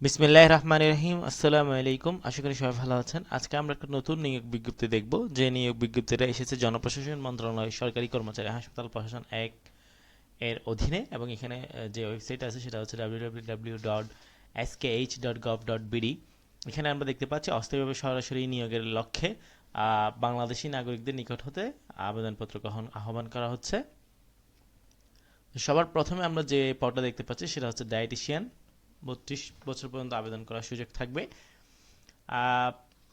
বিসমিল্লাহির রহমানির রহিম। আসসালামু আলাইকুম। আশা করি সবাই ভালো আছেন। আজকে আমরা একটা নতুন নিয়োগ বিজ্ঞপ্তি দেখব, যে নিয়োগ বিজ্ঞপ্তিটা এসেছে জনপ্রশাসন মন্ত্রণালয় সরকারি কর্মচারী হাসপাতাল প্রশাসন ১ এর অধীনে, এবং এখানে যে ওয়েবসাইট আছে সেটা হচ্ছে www.skh.gov.bd। এখানে আমরা দেখতে পাচ্ছি অস্থায়ীভাবে সরাসরি নিয়োগের লক্ষ্যে বাংলাদেশি নাগরিকদের নিকট হতে আবেদনপত্র গ্রহণ আহ্বান করা হচ্ছে। সবার প্রথমে আমরা যে পদটা দেখতে পাচ্ছি সেটা হচ্ছে ডায়েটিশিয়ান। ৩২ বছর পর্যন্ত আবেদন করার সুযোগ থাকবে।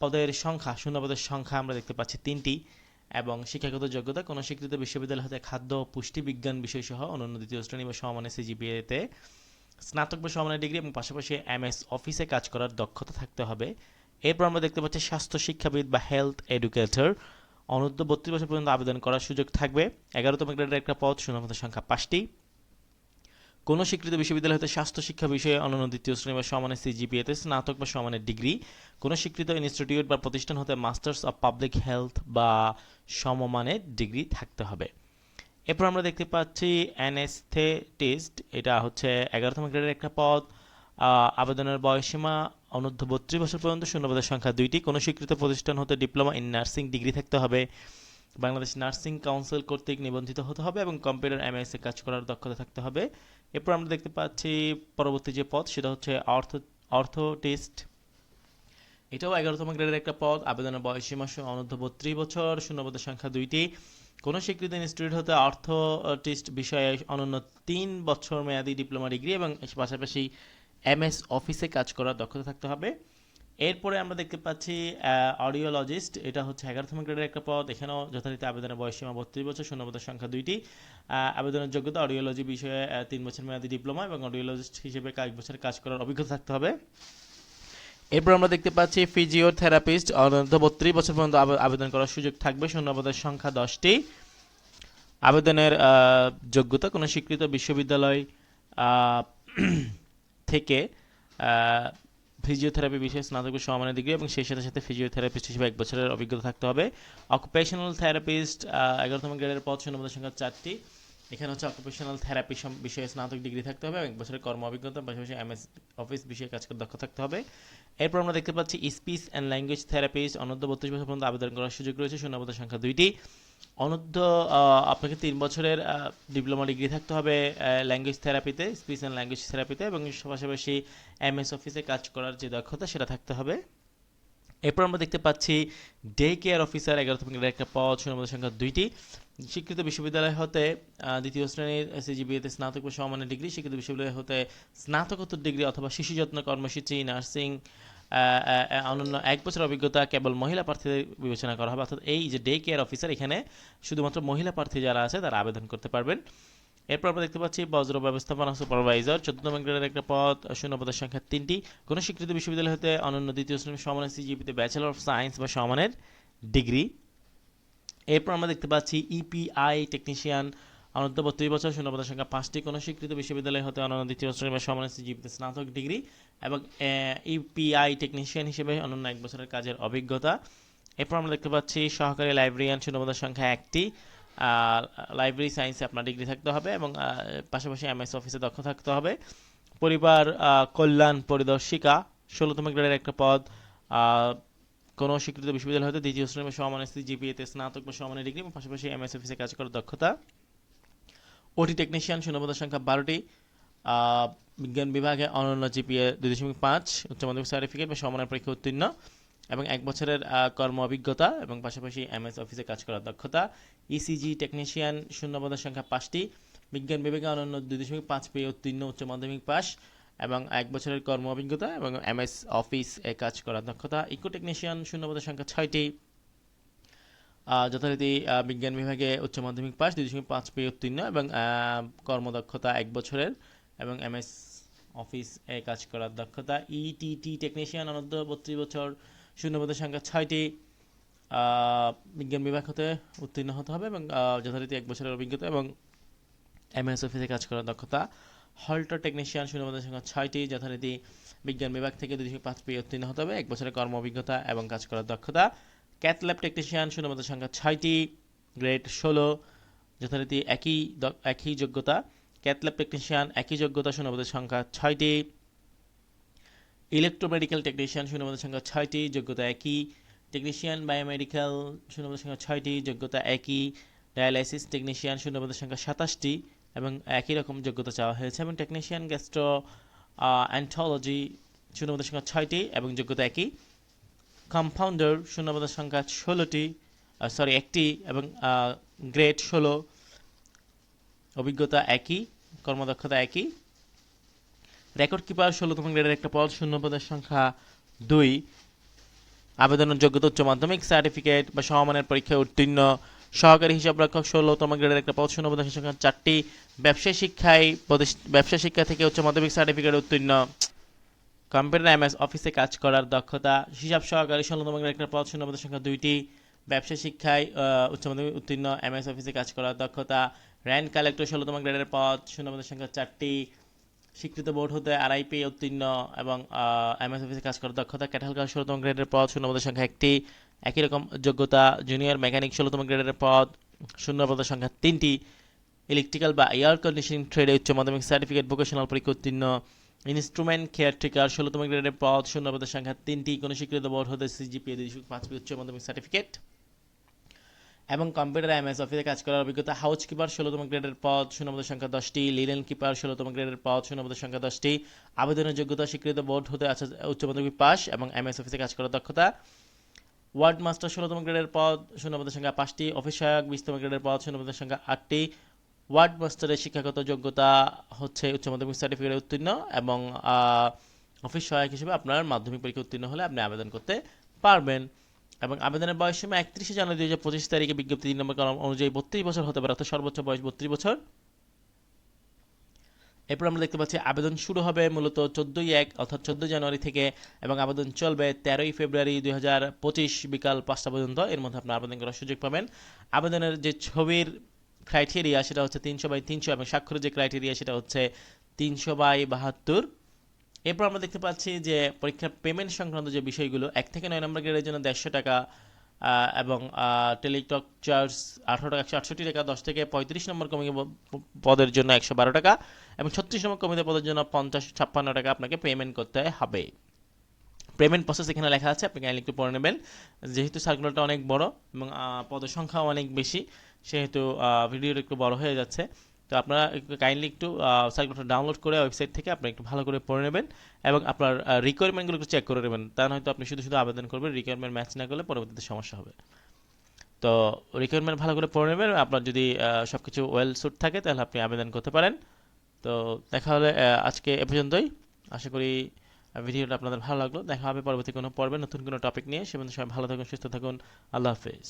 পদের সংখ্যা, শূন্য পদের সংখ্যা আমরা দেখতে পাচ্ছি ৩টি, এবং শিক্ষাগত যোগ্যতা কোনো স্বীকৃত বিশ্ববিদ্যালয় হতে খাদ্য ও পুষ্টি বিজ্ঞান বিষয়সহ অনন্য দ্বিতীয় শ্রেণী বা সমমানের সিজিপিএতে স্নাতক বা সমমানের ডিগ্রি এবং পাশাপাশি এমএস অফিসে কাজ করার দক্ষতা থাকতে হবে। এরপর আমরা দেখতে পাচ্ছি স্বাস্থ্য শিক্ষাবিদ বা হেলথ এডুকেটর। অনূর্ধ্ব ৩২ বছর পর্যন্ত আবেদন করার সুযোগ থাকবে। ১১তম গ্রেডের একটা পদ, শূন্য পদের সংখ্যা ৫টি। কোনো স্বীকৃত বিশ্ববিদ্যালয় হতে স্বাস্থ্য শিক্ষা বিষয়ে অনন্য দ্বিতীয় শ্রেণী বা সমানের সিজিপিএতে স্নাতক বা সমানের ডিগ্রি, কোনো স্বীকৃত ইনস্টিটিউট বা প্রতিষ্ঠান হতে মাস্টার্স অফ পাবলিক হেলথ বা সমমানের ডিগ্রি থাকতে হবে। এরপর আমরা দেখতে পাচ্ছি অ্যানেস্থেটিস্ট। এটা হচ্ছে ১১তম গ্রেডের একটা পদ। আবেদনের বয়সসীমা অনূর্ধ্ব ৩২ বছর পর্যন্ত, শূন্যপদের সংখ্যা ২টি। কোনো স্বীকৃত প্রতিষ্ঠান হতে ডিপ্লোমা ইন নার্সিং ডিগ্রি থাকতে হবে। বাংলাদেশ নার্সিং কাউন্সিল কর্তৃক নিবন্ধিত হতে হবে এবং কম্পিউটার এমএস এ কাজ করার দক্ষতা থাকতে হবে। এরপর আমরা দেখতে পাচ্ছি পরবর্তী যে পদ সেটা হচ্ছে অর্থোটিস্ট। এটাও ১১তম গ্রেডের একটা পদ। আবেদনের বয়সসীমা অনূর্ধ্ব ৩২ বছর, শূন্যপদের সংখ্যা ২টি। কোনো স্বীকৃত ইনস্টিটিউট হতে অর্থোটিস্ট বিষয়ে অনন্য ৩ বছর মেয়াদী ডিপ্লোমা ডিগ্রি এবং পাশাপাশি এমএস অফিসে কাজ করার দক্ষতা থাকতে হবে। এরপরে আমরা দেখতে পাচ্ছি অডিওলজিস্ট। এটা হচ্ছে ১১তম গ্রেডের একটা পদ। এখানেও যথারীতি আবেদনের বয়সসীমা ৩২ বছর, শূন্যপদের সংখ্যা ২টি। আবেদনের যোগ্যতা অডিওলজি বিষয়ে ৩ বছর মেয়াদী ডিপ্লোমা এবং অডিওলজিস্ট হিসেবে কয়েক বছর কাজ করার অভিজ্ঞতা থাকতে হবে। এরপর আমরা দেখতে পাচ্ছি ফিজিওথেরাপিস্ট। অনূর্ধ্ব ৩২ বছর পর্যন্ত আবেদন করার সুযোগ থাকবে। শূন্যপদের সংখ্যা ১০টি। আবেদনের যোগ্যতা কোনো স্বীকৃত বিশ্ববিদ্যালয় থেকে ফিজিওথেরাপি বিষয়ে স্নাতক সমমানের ডিগ্রি এবং সেই সাথে সাথে ফিজিওথেরাপিস্ট হিসেবে ১ বছরের অভিজ্ঞতা থাকতে হবে। অকুপেশনাল থেরাপিস্ট ১১তম গ্রেডের পদ, শূন্যপদের সংখ্যা ৪টি। এখানে হচ্ছে অকুপেশনাল থেরাপি বিষয়ে স্নাতক ডিগ্রি থাকতে হবে এবং ১ বছরের কর্ম অভিজ্ঞতা, পাশাপাশি এমএস অফিস বিষয়ে কাজ করে দক্ষ থাকতে হবে। এরপর আমরা দেখতে পাচ্ছি স্পিচ অ্যান্ড ল্যাঙ্গুয়েজ থেরাপিস্ট। অনূর্ধ্ব ৩২ বছর পর্যন্ত আবেদন করার সুযোগ রয়েছে। শূন্যপদের সংখ্যা ২টি। অনূর্ধ্ব আপনাকে ৩ বছরের ডিপ্লোমা ডিগ্রি থাকতে হবে ল্যাঙ্গুয়েজ থেরাপিতে, স্পিচ অ্যান্ড ল্যাঙ্গুয়েজ থেরাপিতে, এবং পাশাপাশি এমএস অফিসে কাজ করার যে দক্ষতা সেটা থাকতে হবে। এরপর আমরা দেখতে পাচ্ছি ডে কেয়ার অফিসার। ১১তম গ্রেডের একটা পদ, শূন্যপদের সংখ্যা ২টি। স্বীকৃত বিশ্ববিদ্যালয় হতে দ্বিতীয় শ্রেণীর সিজিপিএতে স্নাতক বা সমমানের ডিগ্রি, স্বীকৃত বিশ্ববিদ্যালয় হতে স্নাতকোত্তর ডিগ্রি অথবা শিশু যত্ন কর্মসূচি, নার্সিং অনন্য ১ বছর অভিজ্ঞতা কেবল মহিলা প্রার্থীদের বিবেচনা করা হবে। অর্থাৎ এই যে ডে কেয়ার অফিসার, এখানে শুধুমাত্র মহিলা প্রার্থী যারা আছে তারা আবেদন করতে পারবেন। এরপর আমরা দেখতে পাচ্ছি বজ্র ব্যবস্থাপনা সুপারভাইজার। ১৪তম গ্রেডের একটা পদ, শূন্যপদের সংখ্যা 3টি। কোনো স্বীকৃত বিশ্ববিদ্যালয় হতে অনন্য দ্বিতীয় শ্রেণীর সমানের সিজিপিতে ব্যাচেলর অফ সায়েন্স বা সমানের ডিগ্রি। এরপর আমরা দেখতে পাচ্ছি ইপিআই টেকনিশিয়ান। অনূর্ধ্ব ৩২ বছর, শূন্যপদের সংখ্যা 5টি। কোনো স্বীকৃত বিশ্ববিদ্যালয় হতে অনন্য দ্বিতীয় শ্রেণী বা সমানের সিজিপিতে স্নাতক ডিগ্রি এবং ইপিআই টেকনিশিয়ান হিসেবে অনন্য 1 বছরের কাজের অভিজ্ঞতা। এরপর আমরা দেখতে পাচ্ছি সহকারী লাইব্রেরিয়ান। শূন্যপদের সংখ্যা 1টি। লাইব্রেরি সায়েন্সে আপনার ডিগ্রি থাকতে হবে এবং পাশাপাশি এমএস অফিসে দক্ষ থাকতে হবে। পরিবার কল্যাণ পরিদর্শিকা। 16তম গ্রেডের একটা পদ। কোনো স্বীকৃত বিশ্ববিদ্যালয় হতে দ্বিতীয় শ্রেণী বা সমমানের জিপিএতে স্নাতক বা সমমানের ডিগ্রি এবং পাশাপাশি এমএস অফিসে কাজ করার দক্ষতা। ওটি টেকনিশিয়ান। শূন্যপদের সংখ্যা 12টি। বিজ্ঞান বিভাগে অনন্য জিপিএ 2.5, উচ্চ মাধ্যমিক সার্টিফিকেট বা সমমানের পরীক্ষা উত্তীর্ণ এবং 1 বছরের কর্ম অভিজ্ঞতা এবং পাশাপাশি এমএস অফিসে কাজ করার দক্ষতা। ECG technician. শূন্যপদের সংখ্যা 5টি। বিজ্ঞান বিভাগে অনন্য 2.5 পেয়ে উত্তীর্ণ, উচ্চ মাধ্যমিক পাস এবং 1 বছরের কর্ম অভিজ্ঞতা এবং এমএস অফিস এ কাজ করার দক্ষতা। Eco technician. শূন্যপদের সংখ্যা 6টি। যথারীতি বিজ্ঞান বিভাগে উচ্চ মাধ্যমিক পাস, 2.5 পেয়ে উত্তীর্ণ এবং কর্মদক্ষতা 1 বছরের এবং এমএস অফিস এ কাজ করার দক্ষতা। ETT technician. অনূর্ধ্ব 32 বছর, শূন্যপদের সংখ্যা 6টি। বিজ্ঞান বিভাগ হতে উত্তীর্ণ হতে হবে এবং যথারীতি 1 বছরের অভিজ্ঞতা এবং এমএস অফিসে কাজ করার দক্ষতা। Holter technician. শূন্যপদের সংখ্যা 6টি। যথারীতি বিজ্ঞান বিভাগ থেকে 2.5 পেয়ে উত্তীর্ণ হতে হবে, 1 বছরের কর্ম অভিজ্ঞতা এবং কাজ করার দক্ষতা। Cath lab technician. শূন্যপদের সংখ্যা 6টি। গ্রেড 16। যথারীতি একই যোগ্যতা। ক্যাথল্যাব টেকনিশিয়ান একই যোগ্যতা, শূন্যপদের সংখ্যা 6টি। ইলেকট্রোমেডিক্যাল টেকনিশিয়ান শূন্যপদের সংখ্যা 6টি, যোগ্যতা একই। টেকনিশিয়ান বায়োমেডিক্যাল শূন্যপদের সংখ্যা 6টি, যোগ্যতা একই। ডায়ালাইসিস টেকনিশিয়ান শূন্যপদের সংখ্যা 27টি এবং একই রকম যোগ্যতা চাওয়া হয়েছে। এবং টেকনিশিয়ান গ্যাস্ট্রো অ্যান্টোলজি শূন্যপদের সংখ্যা 6টি এবং যোগ্যতা একই। কম্পাউন্ডার শূন্যপদের সংখ্যা 16টি, একটি এবং গ্রেড 16, অভিজ্ঞতা একই, কর্মদক্ষতা একই। রেকর্ড কিপার 16তম গ্রেডের একটা পদ, শূন্যপদের সংখ্যা 2। আবেদনের যোগ্যতা উচ্চ মাধ্যমিক সার্টিফিকেট বা সমমানের পরীক্ষায় উত্তীর্ণ। সহকারী হিসাবরক্ষক 16তম গ্রেডের একটা পদ, শূন্যপদের সংখ্যা 4টি। ব্যবসা শিক্ষা থেকে উচ্চ মাধ্যমিক সার্টিফিকেট উত্তীর্ণ। কম্পিউটার এমএস অফিসে কাজ করার দক্ষতা। হিসাব সহকারী 16তম গ্রেডের একটা পদ, শূন্যপদের সংখ্যা 2টি। ব্যবসা শিক্ষায় উচ্চ মাধ্যমিক উত্তীর্ণ, এমএস অফিসে কাজ করার দক্ষতা। র্যান্ড কালেক্টর 16তম গ্রেডের পদ, শূন্যপদের সংখ্যা 4টি। স্বীকৃত বোর্ড হতে আরআইপি উত্তীর্ণ এবং এমএস অফিসে কাজ করার দক্ষতা। ক্যাটালগার 16তম গ্রেডের পদ, শূন্যপদের সংখ্যা 1টি। একই রকম যোগ্যতা। জুনিয়র মেকানিক 16তম গ্রেডের পদ, শূন্যপদের সংখ্যা 3টি। ইলেকট্রিক্যাল বা এয়ার কন্ডিশনিং ট্রেডে উচ্চ মাধ্যমিক সার্টিফিকেট, ভোকেশনাল পরীক্ষা উত্তীর্ণ। ইনস্ট্রুমেন্ট কেয়ারটেকার 16তম গ্রেডের পদ, শূন্যপদের সংখ্যা 3টি। কোনো স্বীকৃত বোর্ড হতে সিজিপিএ 2.5 উচ্চ মাধ্যমিক সার্টিফিকেট এবং কম্পিউটার এমএস অফিসে কাজ করার অভিজ্ঞতা। হাউস কিপার 16তম গ্রেডের পদ, শূন্যপদের সংখ্যা 10টি। লিনেন কিপার 16তম গ্রেডের পদ, শূন্যপদের সংখ্যা 10টি। আবেদনের যোগ্যতা স্বীকৃত বোর্ড হতে আছে উচ্চ মাধ্যমিক পাস এবং এমএস অফিসে কাজ করার দক্ষতা। ওয়ার্ড মাস্টার 16তম গ্রেডের পদ, শূন্যপদের সংখ্যা 5টি। অফিস সহায়ক 20তম গ্রেডের পদ, শূন্যপদের সংখ্যা 8টি। ওয়ার্ড মাস্টারের শিক্ষাগত যোগ্যতা হচ্ছে উচ্চ মাধ্যমিক সার্টিফিকেট উত্তীর্ণ এবং অফিস সহায়ক হিসেবে আপনার মাধ্যমিক পরীক্ষা উত্তীর্ণ হলে আপনি আবেদন করতে পারবেন। এবং আবেদনের বয়স সীমা 31শে জানুয়ারি 2025 তারিখে বিজ্ঞপ্তি 3 নম্বর কলম অনুযায়ী 32 বছর হতে পারে, অর্থাৎ সর্বোচ্চ বয়স 32 বছর। এরপর আমরা দেখতে পাচ্ছি আবেদন শুরু হবে মূলত 14/1 অর্থাৎ 14 জানুয়ারি থেকে এবং আবেদন চলবে 13 ফেব্রুয়ারি 2025 বিকাল 5টা পর্যন্ত। এর মধ্যে আপনার আবেদন করার সুযোগ পাবেন। আবেদনের যে ছবির ক্রাইটেরিয়া সেটা হচ্ছে 300/300 এবং স্বাক্ষরের যে ক্রাইটেরিয়া সেটা হচ্ছে 300/72। এরপর আমরা দেখতে পাচ্ছি যে পরীক্ষার পেমেন্ট সংক্রান্ত যে বিষয়গুলো, 1 থেকে 9 নম্বর গ্রেডের জন্য 150 টাকা এবং টেলিটক চার্জ 18 টাকা 168 টাকা। 10 থেকে 35 নম্বর কমিটি পদের জন্য 112 টাকা এবং 36 নম্বর কমিটি পদের জন্য 50-56 টাকা আপনাকে পেমেন্ট করতে হবে। পেমেন্ট প্রসেস এখানে লেখা আছে, আপনি কাইন্ডলি একটু পড়ে নেবেন। যেহেতু সার্কুলারটা অনেক বড় এবং পদের সংখ্যা অনেক বেশি, সেহেতু ভিডিওটা একটু বড় হয়ে যাচ্ছে। তো আপনারা কাইন্ডলি একটু সার্কুলারটা ডাউনলোড করে ওয়েবসাইট থেকে আপনি একটু ভালো করে পড়ে নেবেন এবং আপনার রিকোয়ারমেন্টগুলো একটু চেক করে নেবেন। তা নয়তো আপনি শুধু শুধু আবেদন করবেন, রিকোয়ারমেন্ট ম্যাচ না করলে পরবর্তীতে সমস্যা হবে। তো রিকোয়ারমেন্ট ভালো করে পড়ে নেবেন। আপনার যদি সব কিছু ওয়েল সুট থাকে তাহলে আপনি আবেদন করতে পারেন। তো দেখা হলে আজকে এ পর্যন্তই। আশা করি ভিডিওটা আপনাদের ভালো লাগলো। দেখা হবে পরবর্তী কোনো পর্বে নতুন কোনো টপিক নিয়ে। সে পর্যন্ত সবাই ভালো থাকুন, সুস্থ থাকুন। আল্লাহ হাফেজ।